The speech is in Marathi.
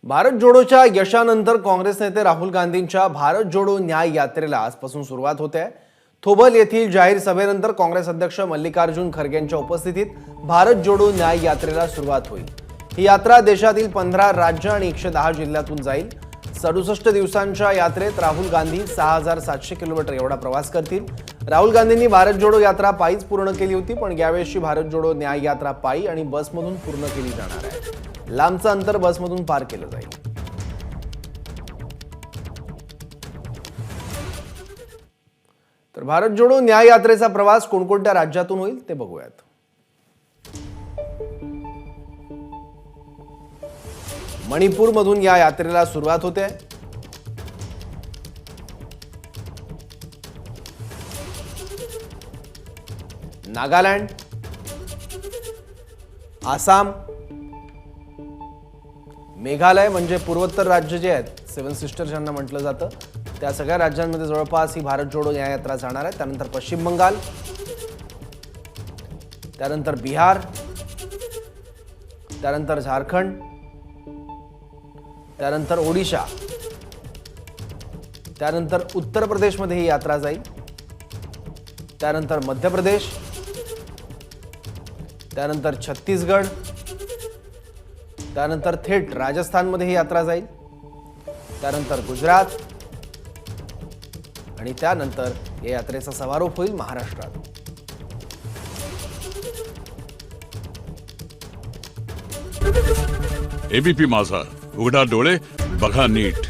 भारत जोडोच्या यशानंतर काँग्रेस नेते राहुल गांधींच्या भारत जोडो न्याय यात्रेला आजपासून सुरुवात होते आहे। थोबल येथील जाहीर सभेनंतर काँग्रेस अध्यक्ष मल्लिकार्जुन खरगेंच्या उपस्थितीत भारत जोडो न्याय यात्रेला सुरुवात होईल। ही यात्रा देशातील 15 राज्य आणि 110 जिल्ह्यातून जाईल। 67 दिवसांच्या यात्रेत राहुल गांधी 6700 किलोमीटर एवढा प्रवास करतील। राहुल गांधींनी भारत जोडो यात्रा पायीच पूर्ण केली होती, पण यावेळी भारत जोडो न्याय यात्रा पायी आणि बसमधून पूर्ण केली जाणार आहे। लांबचं अंतर बसमधून पार केलं जाईल। तर भारत जोडो न्याय यात्रेचा प्रवास कोणकोणत्या राज्यातून होईल ते बघूयात। मणिपूरमधून या यात्रेला सुरुवात होते। नागालँड, आसाम, मेघालय म्हणजे पूर्वोत्तर राज्य जे आहेत, सेवन सिस्टर ज्यांना म्हटलं जातं, त्या सगळ्या राज्यांमध्ये जवळपास ही भारत जोडो न्याय यात्रा जाणार आहे। त्यानंतर पश्चिम बंगाल, त्यानंतर बिहार, त्यानंतर झारखंड, त्यानंतर ओडिशा, त्यानंतर उत्तर प्रदेशमध्ये ही यात्रा जाईल, त्यानंतर मध्य प्रदेश, त्यानंतर छत्तीसगड, त्यानंतर थेट राजस्थानमध्ये ही यात्रा जाईल, त्यानंतर गुजरात आणि त्यानंतर या यात्रेचा समारोप होईल महाराष्ट्रात। एबीपी माझा, उघडा डोळे बघा नीट।